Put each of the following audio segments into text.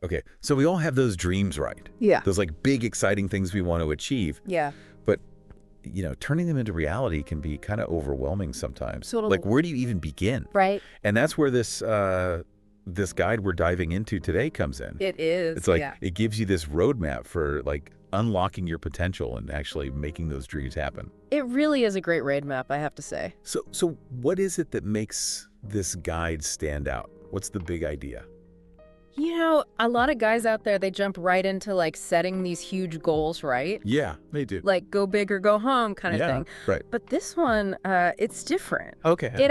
Okay, so we all have those dreams, right? Yeah. Those like big, exciting things we want to achieve. Yeah. But, turning them into reality can be kind of overwhelming sometimes. Totally. Like, where do you even begin? Right. And that's where this guide we're diving into today comes in. It is. It's like, yeah. it gives you this roadmap for like unlocking your potential and actually making those dreams happen. It really is a great roadmap, I have to say. So what is it that makes this guide stand out? What's the big idea? A lot of guys out there, they jump right into like setting these huge goals, right? Yeah, they do. Like go big or go home kind of thing. Right. But this one, it's different. Okay. It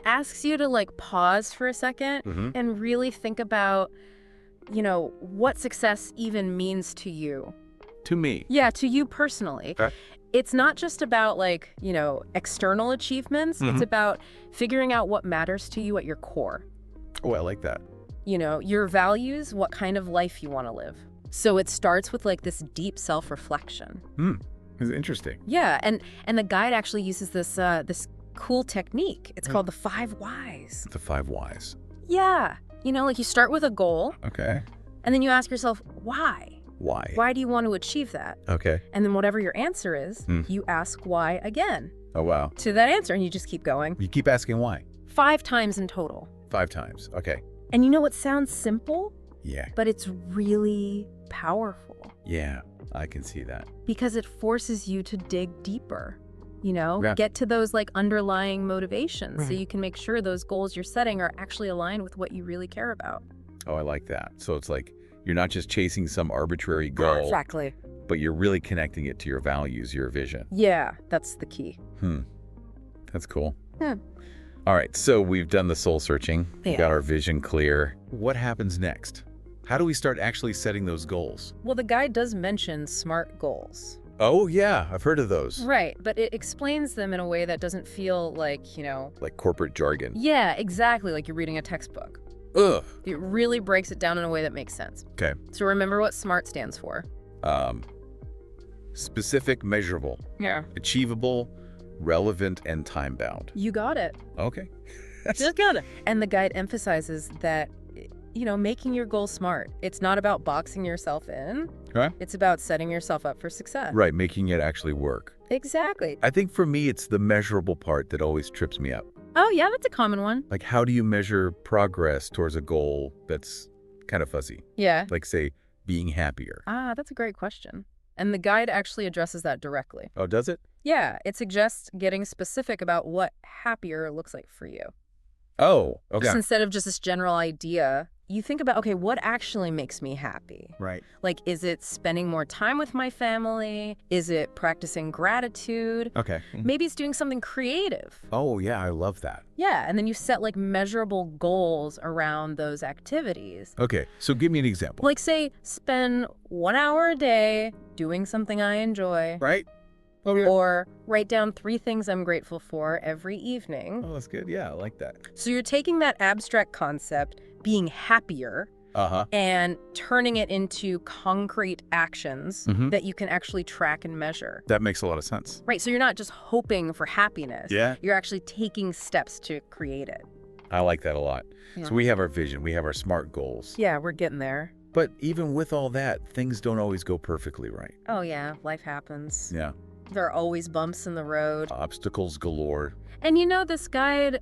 asks you to like pause for a second and really think about, what success even means to you. To me. Yeah, to you personally. Okay. It's not just about like, external achievements. It's about figuring out what matters to you at your core. Oh, I like that. Your values, what kind of life you want to live. So it starts with like this deep self-reflection. It's interesting. Yeah, and the guide actually uses this cool technique. It's called the 5 whys. The 5 whys. Yeah. Like you start with a goal. Okay. And then you ask yourself, why? Why? Why do you want to achieve that? Okay. And then whatever your answer is, you ask why again. Oh, wow. To that answer, and you just keep going. You keep asking why. 5 times in total. 5 times. Okay. And what sounds simple? Yeah. But it's really powerful. Yeah, I can see that. Because it forces you to dig deeper, Yeah. get to those like underlying motivations so Right. you can make sure those goals you're setting are actually aligned with what you really care about. Oh, I like that. So it's like you're not just chasing some arbitrary goal, Exactly. but you're really connecting it to your values, your vision. Yeah, that's the key. That's cool. Yeah. All right, so we've done the soul searching. We Yeah. got our vision clear. What happens next? How do we start actually setting those goals? Well, the guide does mention SMART goals. Oh, yeah, I've heard of those. Right, but it explains them in a way that doesn't feel like, Like corporate jargon. yeah, exactly, like you're reading a textbook. Ugh. It really breaks it down in a way that makes sense. Okay. So remember what SMART stands for. Specific, measurable, Yeah. achievable, relevant, and time-bound. You got it. Okay. Just got it. And the guide emphasizes that, making your goals SMART. It's not about boxing yourself in. Huh? It's about setting yourself up for success. Right, making it actually work. Exactly. I think for me, it's the measurable part that always trips me up. Oh, yeah, that's a common one. Like, how do you measure progress towards a goal that's kind of fuzzy? Yeah. Like, say, being happier. Ah, that's a great question. And the guide actually addresses that directly. Oh, does it? Yeah, it suggests getting specific about what happier looks like for you. Oh, okay. Just instead of just this general idea, you think about, okay, what actually makes me happy? Right. Like, is it spending more time with my family? Is it practicing gratitude? Okay. Maybe it's doing something creative. Oh, yeah, I love that. Yeah, and then you set like measurable goals around those activities. Okay, so give me an example. Like say, spend 1 hour a day doing something I enjoy. Right? Oh, yeah. Or write down 3 things I'm grateful for every evening. Oh, that's good. Yeah, I like that. So you're taking that abstract concept, being happier, Uh-huh. and turning it into concrete actions that you can actually track and measure. That makes a lot of sense. Right, so you're not just hoping for happiness. Yeah. You're actually taking steps to create it. I like that a lot. Yeah. So we have our vision, we have our SMART goals. Yeah, we're getting there. But even with all that, things don't always go perfectly right. Oh yeah, life happens. Yeah. There are always bumps in the road. Obstacles galore. And this guide,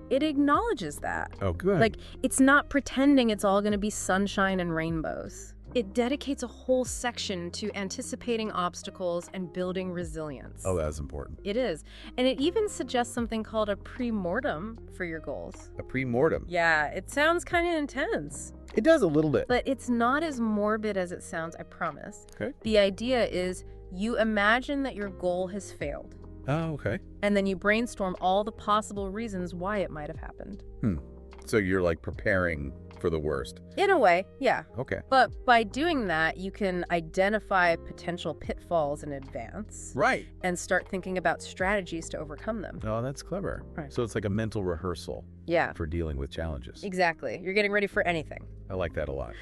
it acknowledges that. Oh, good. Like, it's not pretending it's all going to be sunshine and rainbows. It dedicates a whole section to anticipating obstacles and building resilience. Oh, that's important. It is. And it even suggests something called a pre-mortem for your goals. A pre-mortem. Yeah, it sounds kind of intense. It does a little bit. But it's not as morbid as it sounds, I promise. Okay. The idea is you imagine that your goal has failed. Oh, okay. And then you brainstorm all the possible reasons why it might have happened. So you're like preparing for the worst. In a way, yeah. Okay. But by doing that, you can identify potential pitfalls in advance Right. and start thinking about strategies to overcome them. Oh, that's clever. Right. So it's like a mental rehearsal Yeah, for dealing with challenges. exactly. You're getting ready for anything. I like that a lot.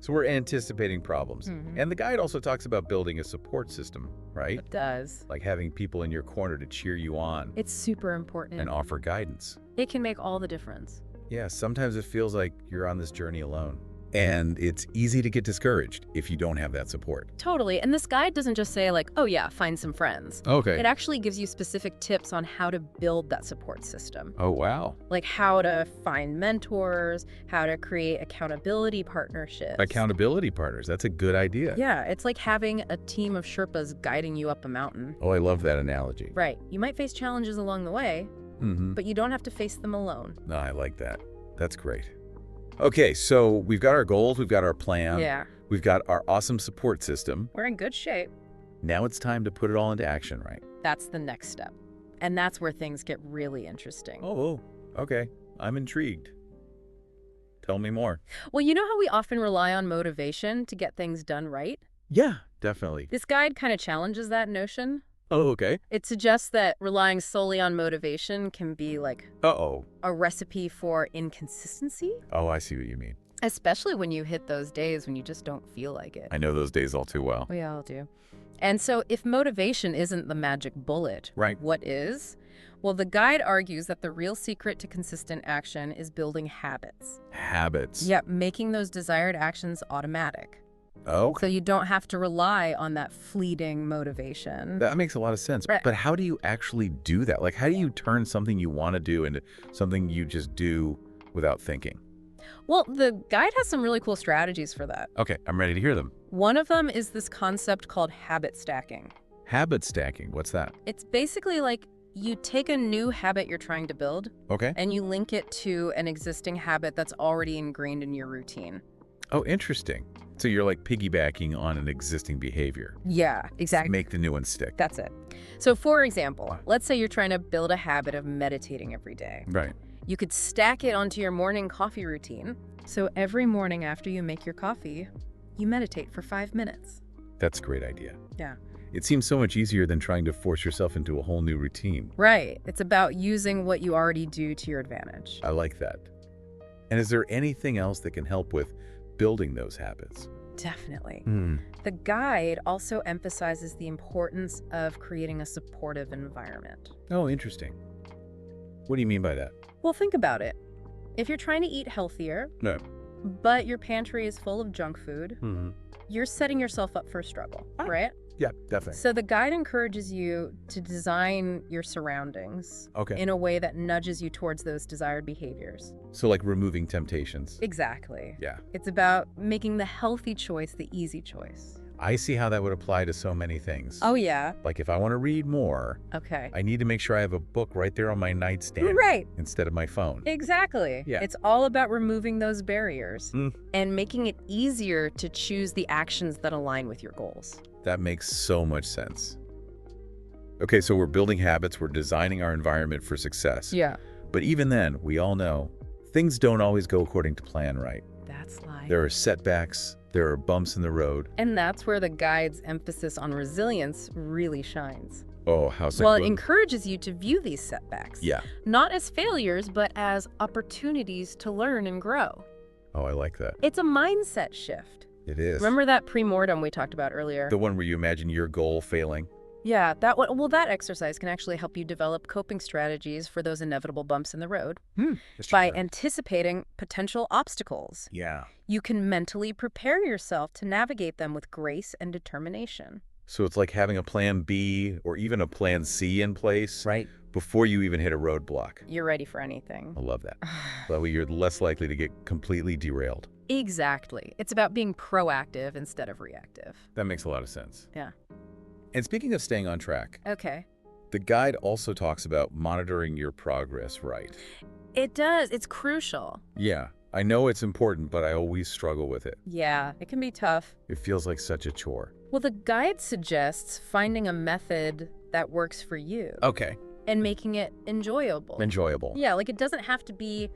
So we're anticipating problems. And the guide also talks about building a support system, right? It does. Like having people in your corner to cheer you on It's super important. and offer guidance. It can make all the difference. Yeah, sometimes it feels like you're on this journey alone. And it's easy to get discouraged if you don't have that support. Totally. And this guide doesn't just say like, oh yeah, find some friends. Okay. It actually gives you specific tips on how to build that support system. Oh, wow. Like how to find mentors, how to create accountability partnerships. Accountability partners. That's a good idea. Yeah, it's like having a team of Sherpas guiding you up a mountain. Oh, I love that analogy. Right. You might face challenges along the way, but you don't have to face them alone. No, I like that. That's great. Okay, so we've got our goals, we've got our plan. Yeah. We've got our awesome support system. We're in good shape. Now it's time to put it all into action, right? That's the next step. And that's where things get really interesting. Oh, okay. I'm intrigued. Tell me more. Well, you know how we often rely on motivation to get things done right? Yeah, definitely. This guide kind of challenges that notion. Oh, okay. It suggests that relying solely on motivation can be like Uh-oh. a recipe for inconsistency, Oh, I see what you mean. especially when you hit those days when you just don't feel like it. I know those days all too well. We all do. And so if motivation isn't the magic bullet, Right. what is? Well, the guide argues that the real secret to consistent action is building habits. Habits. Yep, making those desired actions automatic. Oh, So you don't have to rely on that fleeting motivation. that makes a lot of sense. Right. But how do you actually do that? Like, how do you turn something you want to do into something you just do without thinking? Well, the guide has some really cool strategies for that. Okay, I'm ready to hear them. One of them is this concept called habit stacking. Habit stacking. What's that? It's basically like you take a new habit you're trying to build Okay. and you link it to an existing habit that's already ingrained in your routine. Oh, interesting. So you're like piggybacking on an existing behavior. Yeah, exactly. Make the new one stick. That's it. So for example, let's say you're trying to build a habit of meditating every day. Right. You could stack it onto your morning coffee routine. So every morning after you make your coffee, you meditate for 5 minutes. That's a great idea. Yeah. It seems so much easier than trying to force yourself into a whole new routine. Right. It's about using what you already do to your advantage. I like that. And is there anything else that can help with building those habits? Definitely. The guide also emphasizes the importance of creating a supportive environment. Oh, interesting. What do you mean by that? Well, think about it. If you're trying to eat healthier, No. but your pantry is full of junk food, you're setting yourself up for a struggle, right? Yeah, definitely. So the guide encourages you to design your surroundings Okay. in a way that nudges you towards those desired behaviors. So like removing temptations. Exactly. Yeah. It's about making the healthy choice the easy choice. I see how that would apply to so many things. Oh, yeah. Like if I want to read more, Okay. I need to make sure I have a book right there on my nightstand Right. instead of my phone. Exactly. Yeah. It's all about removing those barriers Mm. and making it easier to choose the actions that align with your goals. That makes so much sense. Okay, so we're building habits, we're designing our environment for success. Yeah. But even then, we all know, things don't always go according to plan, right? That's life. There are setbacks, there are bumps in the road. And that's where the guide's emphasis on resilience really shines. Oh, how so? Well, it encourages you to view these setbacks, Yeah. not as failures, but as opportunities to learn and grow. Oh, I like that. It's a mindset shift. It is. Remember that pre-mortem we talked about earlier? The one where you imagine your goal failing? Yeah, that one. Well, that exercise can actually help you develop coping strategies for those inevitable bumps in the road. By anticipating potential obstacles, Yeah. you can mentally prepare yourself to navigate them with grace and determination. So it's like having a plan B or even a plan C in place Right. before you even hit a roadblock. You're ready for anything. I love that. That way you're less likely to get completely derailed. Exactly. It's about being proactive instead of reactive. That makes a lot of sense. Yeah. And speaking of staying on track, Okay. the guide also talks about monitoring your progress, right? It does. It's crucial. Yeah, I know it's important, but I always struggle with it. Yeah, it can be tough. It feels like such a chore. Well, the guide suggests finding a method that works for you Okay. and making it enjoyable. Enjoyable. Yeah, like it doesn't have to be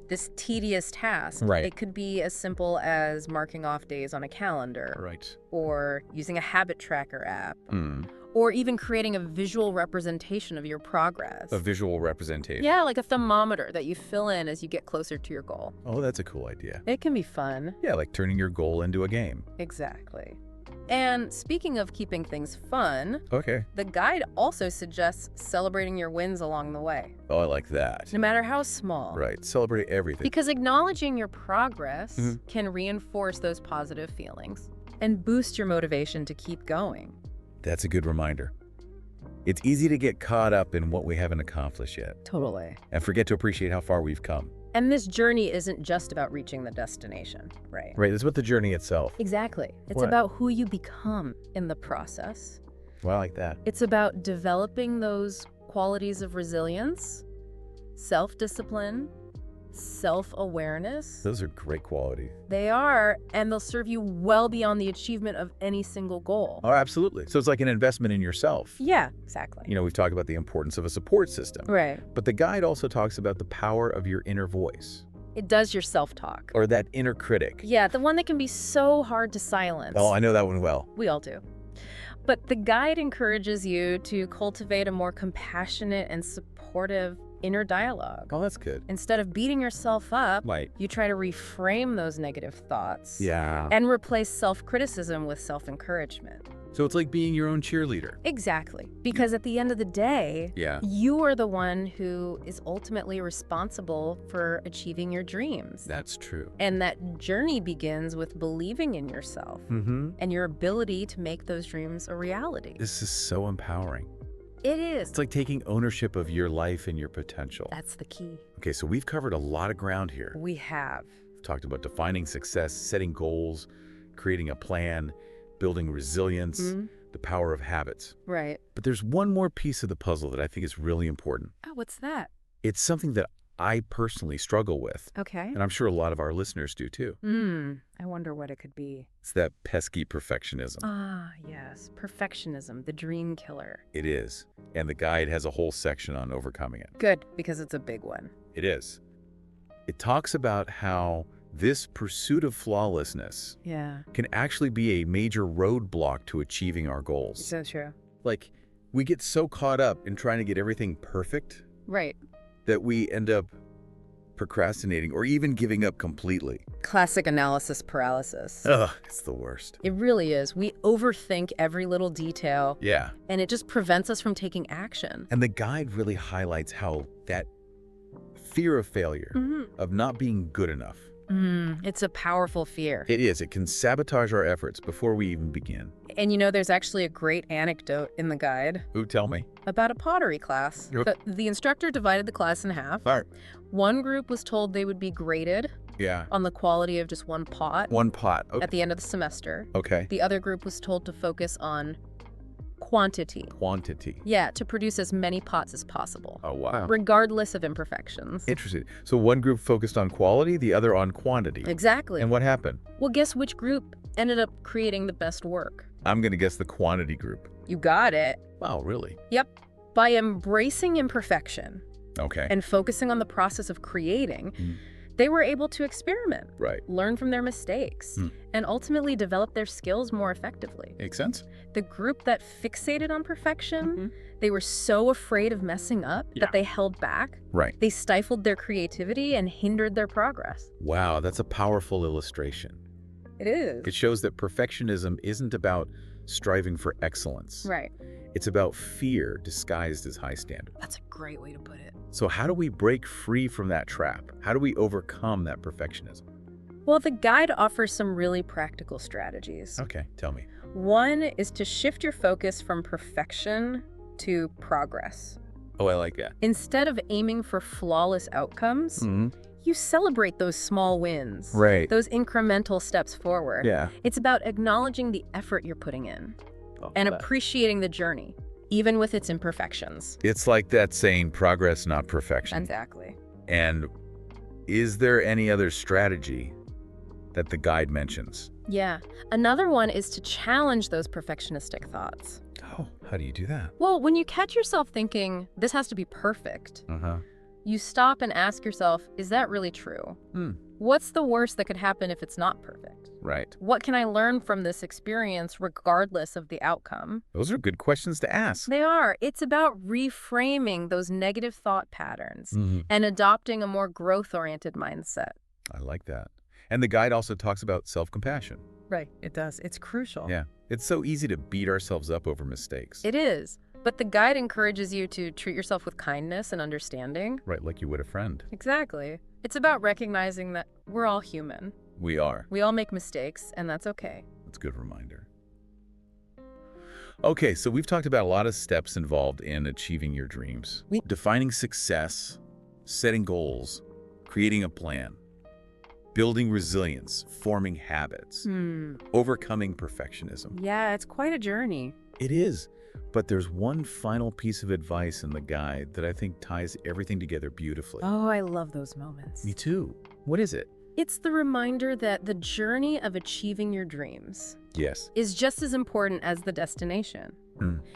this tedious task. Right. It could be as simple as marking off days on a calendar Right. or using a habit tracker app Hmm. or even creating a visual representation of your progress. A visual representation. Yeah, like a thermometer that you fill in as you get closer to your goal. Oh, that's a cool idea. It can be fun. Yeah, like turning your goal into a game. Exactly. And speaking of keeping things fun, Okay. the guide also suggests celebrating your wins along the way, Oh, I like that. no matter how small. Right. Celebrate everything. Because acknowledging your progress can reinforce those positive feelings and boost your motivation to keep going. That's a good reminder. It's easy to get caught up in what we haven't accomplished yet Totally. and forget to appreciate how far we've come. And this journey isn't just about reaching the destination, right? Right. It's about the journey itself. Exactly. It's What? about who you become in the process. Well, I like that. It's about developing those qualities of resilience, self-discipline, self-awareness. Those are great qualities. They are, and they'll serve you well beyond the achievement of any single goal. Oh, absolutely. So it's like an investment in yourself. Yeah, exactly. You know, we've talked about the importance of a support system. Right. But the guide also talks about the power of your inner voice It does your self-talk. or that inner critic. Yeah, the one that can be so hard to silence. Oh, I know that one well. We all do. But the guide encourages you to cultivate a more compassionate and supportive inner dialogue. Oh, that's good. Instead of beating yourself up, Right. you try to reframe those negative thoughts Yeah. and replace self-criticism with self-encouragement. So it's like being your own cheerleader. Exactly. Because at the end of the day, Yeah. you are the one who is ultimately responsible for achieving your dreams. That's true. And that journey begins with believing in yourself Mm-hmm. and your ability to make those dreams a reality. This is so empowering. It is. It's like taking ownership of your life and your potential. That's the key. Okay, so we've covered a lot of ground here. We have. We've talked about defining success, setting goals, creating a plan, building resilience, the power of habits. Right. But there's one more piece of the puzzle that I think is really important. Oh, what's that? It's something that I personally struggle with, Okay. and I'm sure a lot of our listeners do too. I wonder what it could be. It's that pesky perfectionism. Ah, yes. Perfectionism, the dream killer. It is. And the guide has a whole section on overcoming it. Good, because it's a big one. It is. It talks about how this pursuit of flawlessness Yeah. can actually be a major roadblock to achieving our goals. So true. Like, we get so caught up in trying to get everything perfect Right. that we end up procrastinating or even giving up completely. Classic analysis paralysis. Ugh, it's the worst. It really is. We overthink every little detail, Yeah. and it just prevents us from taking action. And the guide really highlights how that fear of failure, of not being good enough, It's a powerful fear. it is. It can sabotage our efforts before we even begin. And you know, there's actually a great anecdote in the guide Ooh, tell me. about a pottery class. Yep. The instructor divided the class in half. All right. One group was told they would be graded Yeah. on the quality of just one pot One pot. Okay. at the end of the semester. Okay. The other group was told to focus on quantity. Quantity. Yeah, to produce as many pots as possible, Oh, wow. regardless of imperfections. Interesting. So one group focused on quality, the other on quantity. Exactly. And what happened? Well, guess which group ended up creating the best work? I'm going to guess the quantity group. You got it. Wow, really? Yep. By embracing imperfection Okay. and focusing on the process of creating, they were able to experiment, Right. learn from their mistakes, and ultimately develop their skills more effectively. Makes sense? The group that fixated on perfection, they were so afraid of messing up that they held back. Right. They stifled their creativity and hindered their progress. Wow, that's a powerful illustration. It is. It shows that perfectionism isn't about striving for excellence. Right. It's about fear disguised as high standard. That's a great way to put it. So how do we break free from that trap? How do we overcome that perfectionism? Well, the guide offers some really practical strategies. Okay, tell me. One is to shift your focus from perfection to progress. Oh, I like that. Instead of aiming for flawless outcomes, you celebrate those small wins, Right. those incremental steps forward. Yeah. It's about acknowledging the effort you're putting in and that. appreciating the journey, even with its imperfections. It's like that saying, progress, not perfection. Exactly. And is there any other strategy that the guide mentions? Yeah. Another one is to challenge those perfectionistic thoughts. Oh, how do you do that? Well, when you catch yourself thinking, this has to be perfect, you stop and ask yourself, is that really true? What's the worst that could happen if it's not perfect? Right. What can I learn from this experience regardless of the outcome? Those are good questions to ask. They are. It's about reframing those negative thought patterns and adopting a more growth-oriented mindset. I like that. And the guide also talks about self-compassion. Right, it does. It's crucial. Yeah. It's so easy to beat ourselves up over mistakes. It is. But the guide encourages you to treat yourself with kindness and understanding. Right, like you would a friend. Exactly. It's about recognizing that we're all human. We are. We all make mistakes, and that's okay. That's a good reminder. Okay, so we've talked about a lot of steps involved in achieving your dreams. Defining success, setting goals, creating a plan, building resilience, forming habits, overcoming perfectionism. Yeah, it's quite a journey. It is. But there's one final piece of advice in the guide that I think ties everything together beautifully. Oh, I love those moments. Me too. What is it? It's the reminder that the journey of achieving your dreams is just as important as the destination.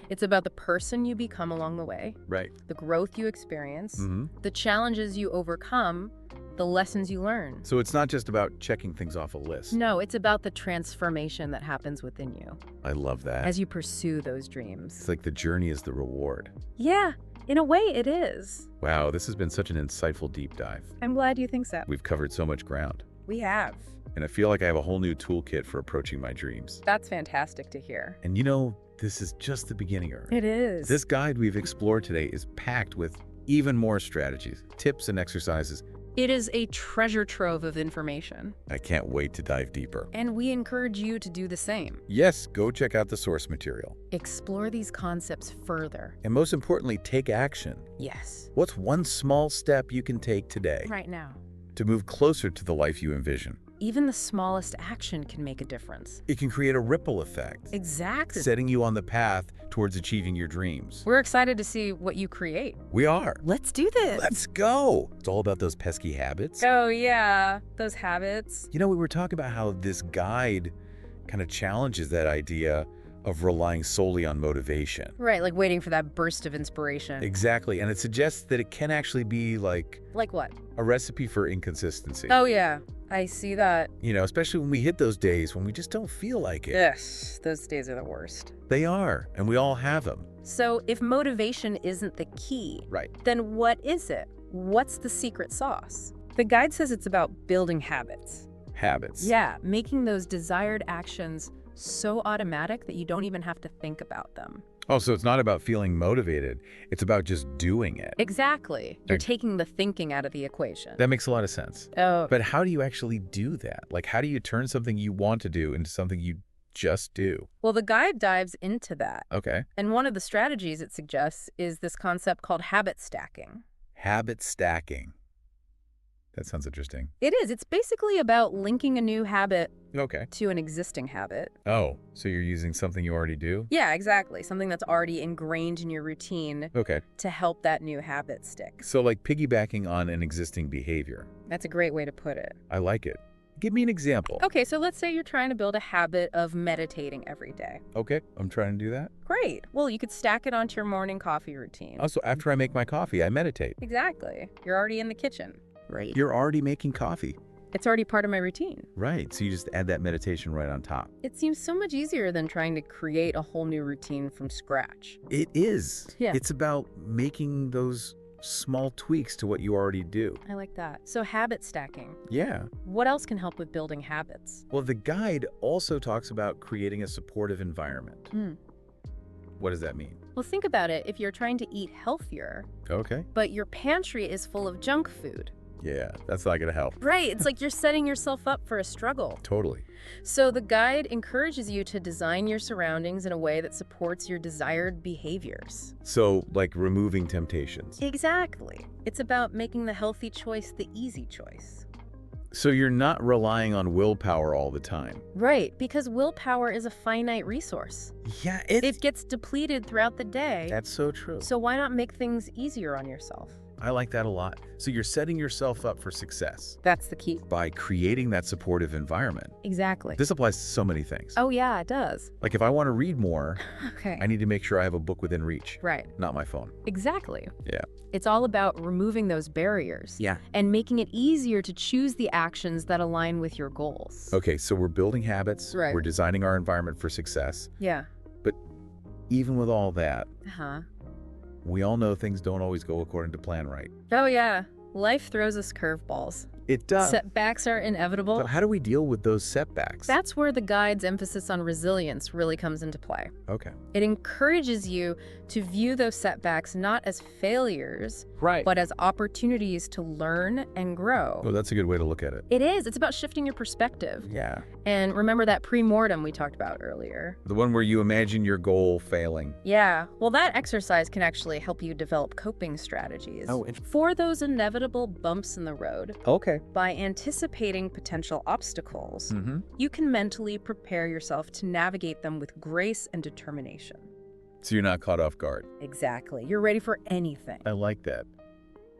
It's about the person you become along the way, Right. the growth you experience, the challenges you overcome, the lessons you learn. So it's not just about checking things off a list. No, it's about the transformation that happens within you I love that. as you pursue those dreams. It's like the journey is the reward. Yeah, in a way it is. Wow, this has been such an insightful deep dive. I'm glad you think so. We've covered so much ground. We have. And I feel like I have a whole new toolkit for approaching my dreams. That's fantastic to hear. And you know, this is just the beginning, Erin. It is. This guide we've explored today is packed with even more strategies, tips, and exercises. It is a treasure trove of information. I can't wait to dive deeper. And we encourage you to do the same. Yes, go check out the source material. Explore these concepts further. And most importantly, take action. Yes. What's one small step you can take today Right now. to move closer to the life you envision? Even the smallest action can make a difference. It can create a ripple effect, Exactly. setting you on the path towards achieving your dreams. We're excited to see what you create. We are. Let's do this. Let's go. It's all about those pesky habits. Oh, yeah. Those habits. You know, we were talking about how this guide kind of challenges that idea of relying solely on motivation. Right, like waiting for that burst of inspiration. Exactly. And it suggests that it can actually be like Like what? a recipe for inconsistency. Oh, yeah. I see that. You know, especially when we hit those days when we just don't feel like it. Yes, those days are the worst. They are, and we all have them. So if motivation isn't the key, Right. then what is it? What's the secret sauce? The guide says it's about building habits. Habits. Yeah, making those desired actions so automatic that you don't even have to think about them. Oh, so it's not about feeling motivated. It's about just doing it. Exactly. You're Okay. taking the thinking out of the equation. That makes a lot of sense. Oh, But how do you actually do that? Like, how do you turn something you want to do into something you just do? well, the guide dives into that. Okay. And one of the strategies it suggests is this concept called habit stacking. Habit stacking. That sounds interesting. It is. It's basically about linking a new habit Okay. to an existing habit. Oh, so you're using something you already do? Yeah, exactly. Something that's already ingrained in your routine Okay. to help that new habit stick. So like piggybacking on an existing behavior. That's a great way to put it. I like it. Give me an example. Okay, so let's say you're trying to build a habit of meditating every day. Okay, I'm trying to do that. Great. Well, you could stack it onto your morning coffee routine. Also, after I make my coffee, I meditate. Exactly. You're already in the kitchen. Right. You're already making coffee. It's already part of my routine. Right, so you just add that meditation right on top. It seems so much easier than trying to create a whole new routine from scratch. It is. Yeah. It's about making those small tweaks to what you already do. I like that. So habit stacking. Yeah. What else can help with building habits? Well, the guide also talks about creating a supportive environment. What does that mean? Well, think about it. If you're trying to eat healthier, Okay. but your pantry is full of junk food. Yeah, that's not going to help. Right. It's like you're setting yourself up for a struggle. Totally. So the guide encourages you to design your surroundings in a way that supports your desired behaviors. So, like removing temptations. Exactly. It's about making the healthy choice the easy choice. So you're not relying on willpower all the time. Right, because willpower is a finite resource. Yeah, It gets depleted throughout the day. That's so true. So why not make things easier on yourself? I like that a lot. So you're setting yourself up for success That's the key. by creating that supportive environment. Exactly. This applies to so many things. Oh, yeah, it does. Like if I want to read more, Okay. I need to make sure I have a book within reach, Right. not my phone. Exactly. Yeah. It's all about removing those barriers. Yeah. And making it easier to choose the actions that align with your goals. Okay, so we're building habits. Right. We're designing our environment for success. Yeah. Even with all that, Uh-huh. we all know things don't always go according to plan, right? Oh, yeah. Life throws us curveballs. It does. Setbacks are inevitable. So how do we deal with those setbacks? That's where the guide's emphasis on resilience really comes into play. Okay. It encourages you to view those setbacks not as failures, Right. but as opportunities to learn and grow. Oh, that's a good way to look at it. It is. It's about shifting your perspective. Yeah. And remember that pre-mortem we talked about earlier? The one where you imagine your goal failing. Yeah. Well, that exercise can actually help you develop coping strategies for those inevitable bumps in the road. Okay. By anticipating potential obstacles, you can mentally prepare yourself to navigate them with grace and determination. So you're not caught off guard. Exactly. You're ready for anything. I like that.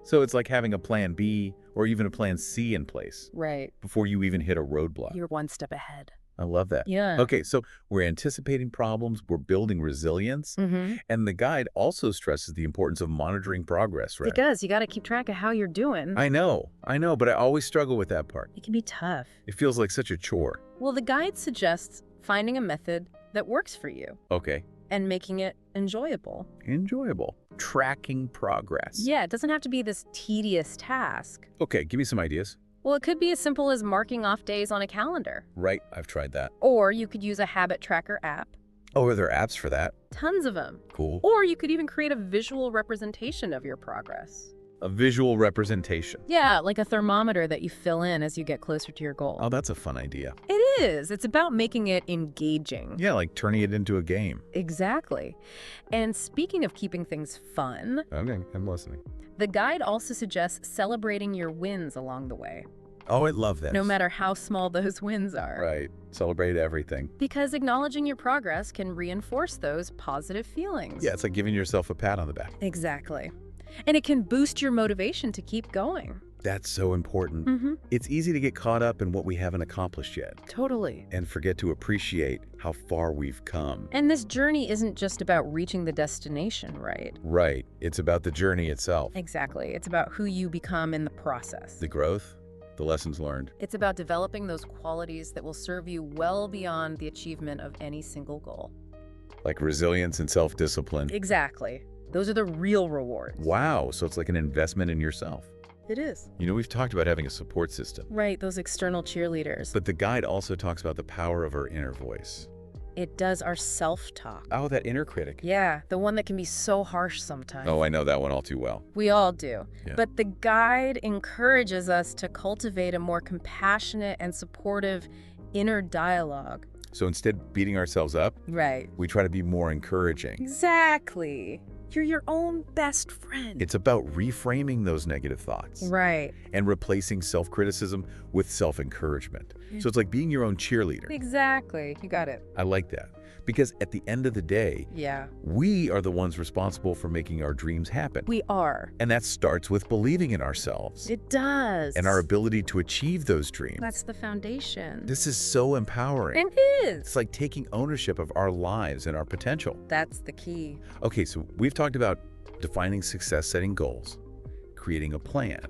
So it's like having a plan B or even a plan C in place Right. before you even hit a roadblock. You're one step ahead. I love that. Yeah. Okay, so we're anticipating problems, we're building resilience, and the guide also stresses the importance of monitoring progress, right? It does. You got to keep track of how you're doing. I know, but I always struggle with that part. It can be tough. It feels like such a chore. Well, the guide suggests finding a method that works for you Okay. and making it enjoyable. Enjoyable. Tracking progress. Yeah, it doesn't have to be this tedious task. Okay, give me some ideas. Well, it could be as simple as marking off days on a calendar. Right, I've tried that. Or you could use a habit tracker app. Oh, are there apps for that? Tons of them. Cool. Or you could even create a visual representation of your progress. A visual representation. Yeah, like a thermometer that you fill in as you get closer to your goal. Oh, that's a fun idea. It is. It's about making it engaging. Yeah, like turning it into a game. Exactly. And speaking of keeping things fun, Okay, I'm listening. the guide also suggests celebrating your wins along the way, Oh, I love that. no matter how small those wins are. Right. Celebrate everything. Because acknowledging your progress can reinforce those positive feelings. Yeah, it's like giving yourself a pat on the back. Exactly. And it can boost your motivation to keep going. That's so important. It's easy to get caught up in what we haven't accomplished yet Totally. and forget to appreciate how far we've come. And this journey isn't just about reaching the destination, right? Right. It's about the journey itself. Exactly. It's about who you become in the process. The growth, the lessons learned. It's about developing those qualities that will serve you well beyond the achievement of any single goal. Like resilience and self-discipline. Exactly. Those are the real rewards. Wow, so it's like an investment in yourself. It is. You know, we've talked about having a support system. Right, those external cheerleaders. But the guide also talks about the power of our inner voice. It does our self-talk. Oh, that inner critic. Yeah, the one that can be so harsh sometimes. Oh, I know that one all too well. We all do. Yeah. But the guide encourages us to cultivate a more compassionate and supportive inner dialogue. So instead of beating ourselves up, Right. we try to be more encouraging. Exactly. You're your own best friend. It's about reframing those negative thoughts Right. and replacing self-criticism with self-encouragement. So it's like being your own cheerleader. Exactly. You got it. I like that. Because at the end of the day, Yeah. we are the ones responsible for making our dreams happen. We are. And that starts with believing in ourselves It does. and our ability to achieve those dreams. That's the foundation. This is so empowering. It is. It's like taking ownership of our lives and our potential. That's the key. Okay, so we've talked about defining success, setting goals, creating a plan,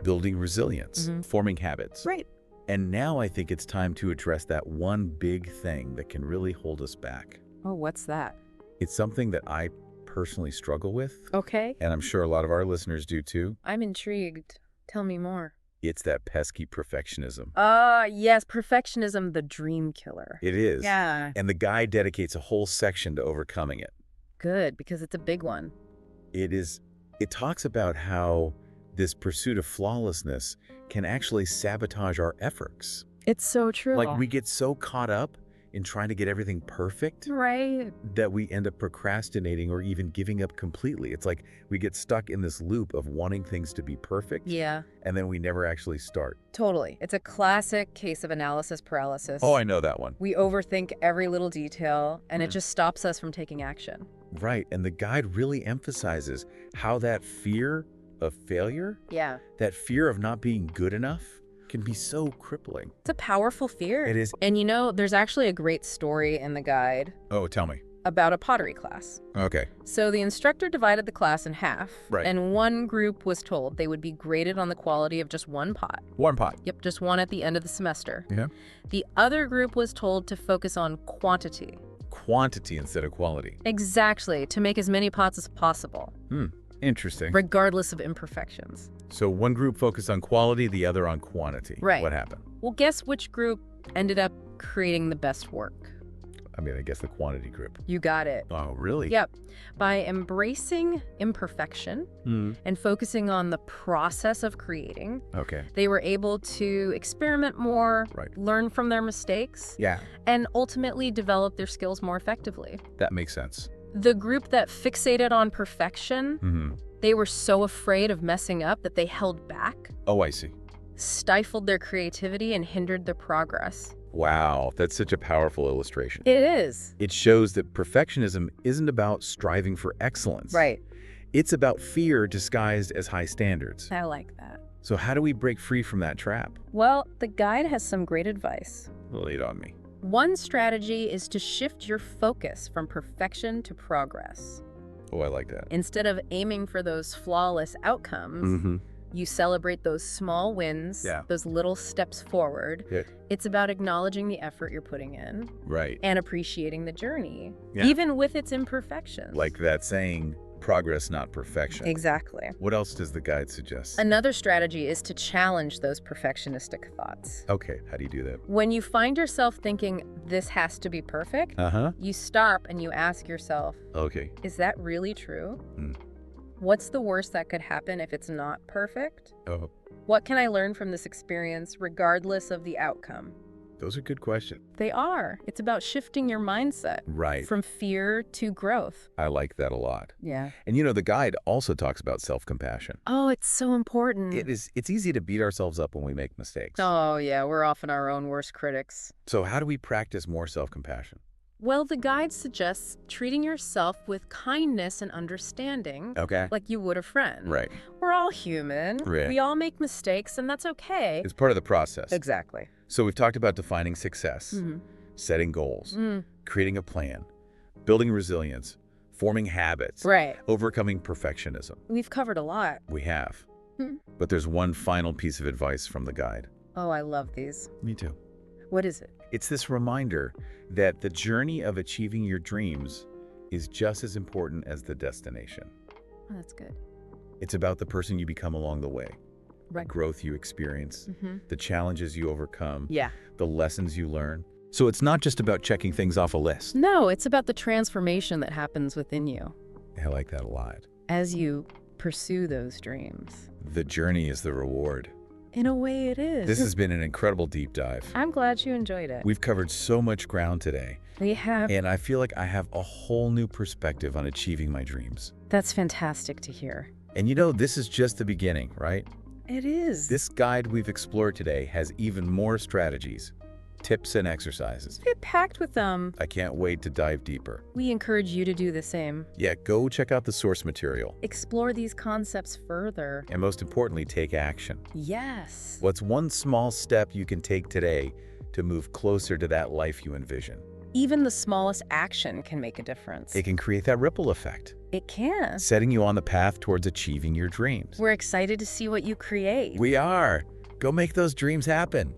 building resilience, forming habits. Right. And now I think it's time to address that one big thing that can really hold us back. Oh, what's that? It's something that I personally struggle with, Okay. and I'm sure a lot of our listeners do too. I'm intrigued. Tell me more. It's that pesky perfectionism. Yes, perfectionism, the dream killer. It is. Yeah. And the guide dedicates a whole section to overcoming it. Good, because it's a big one. It talks about how this pursuit of flawlessness can actually sabotage our efforts. It's so true. Like we get so caught up in trying to get everything perfect Right. that we end up procrastinating or even giving up completely. It's like we get stuck in this loop of wanting things to be perfect. Yeah, And then we never actually start. totally. It's a classic case of analysis paralysis. Oh, I know that one. We overthink every little detail, and it just stops us from taking action. Right. And the guide really emphasizes how that fear of failure, Yeah. that fear of not being good enough, can be so crippling. It's a powerful fear. It is. And you know, there's actually a great story in the guide Oh, tell me. about a pottery class. Okay. So the instructor divided the class in half, Right. and one group was told they would be graded on the quality of just one pot. One pot. Yep, just one at the end of the semester. Yeah. The other group was told to focus on quantity. Quantity instead of quality. Exactly, to make as many pots as possible, Interesting. regardless of imperfections. So one group focused on quality, the other on quantity. Right. What happened? Well, guess which group ended up creating the best work? I guess the quantity group. You got it. Oh, really? Yep. By embracing imperfection and focusing on the process of creating, Okay. they were able to experiment more, learn from their mistakes, Yeah. and ultimately develop their skills more effectively. That makes sense. The group that fixated on perfection, they were so afraid of messing up that they held back, Oh, I see. stifled their creativity, and hindered their progress. Wow, that's such a powerful illustration. It is. It shows that perfectionism isn't about striving for excellence. Right. It's about fear disguised as high standards. I like that. So how do we break free from that trap? Well, the guide has some great advice. Lay it on me. One strategy is to shift your focus from perfection to progress. Oh, I like that. Instead of aiming for those flawless outcomes, you celebrate those small wins, those little steps forward. Yeah. It's about acknowledging the effort you're putting in. Right. And appreciating the journey, even with its imperfections. Like that saying, progress, not perfection. Exactly. What else does the guide suggest? Another strategy is to challenge those perfectionistic thoughts. Okay, how do you do that? When you find yourself thinking, this has to be perfect, you stop and you ask yourself, Okay. is that really true? What's the worst that could happen if it's not perfect? Oh, What can I learn from this experience regardless of the outcome? those are good questions. They are. It's about shifting your mindset Right. from fear to growth. I like that a lot. Yeah. And the guide also talks about self-compassion. Oh, it's so important. It's easy to beat ourselves up when we make mistakes. Oh, yeah, we're often our own worst critics. So how do we practice more self-compassion? Well, the guide suggests treating yourself with kindness and understanding, Okay. like you would a friend. Right. We're all human. Right. We all make mistakes, and that's okay. It's part of the process. Exactly. So we've talked about defining success, setting goals, creating a plan, building resilience, forming habits, Right. overcoming perfectionism. We've covered a lot. We have. But there's one final piece of advice from the guide. Oh, I love these. Me too. What is it? It's this reminder that the journey of achieving your dreams is just as important as the destination. Oh, that's good. It's about the person you become along the way, the Right. growth you experience, the challenges you overcome, Yeah. the lessons you learn. So it's not just about checking things off a list. No, it's about the transformation that happens within you I like that a lot. as you pursue those dreams. The journey is the reward. In a way, it is. This has been an incredible deep dive. I'm glad you enjoyed it. We've covered so much ground today, We have. and I feel like I have a whole new perspective on achieving my dreams. That's fantastic to hear. And this is just the beginning, right? It is. This guide we've explored today has even more strategies, tips, and exercises. It's packed with them. I can't wait to dive deeper. We encourage you to do the same. Yeah, go check out the source material. Explore these concepts further. And most importantly, take action. Yes. What's one small step you can take today to move closer to that life you envision? Even the smallest action can make a difference. It can create that ripple effect, It can. setting you on the path towards achieving your dreams. We're excited to see what you create. We are. Go make those dreams happen.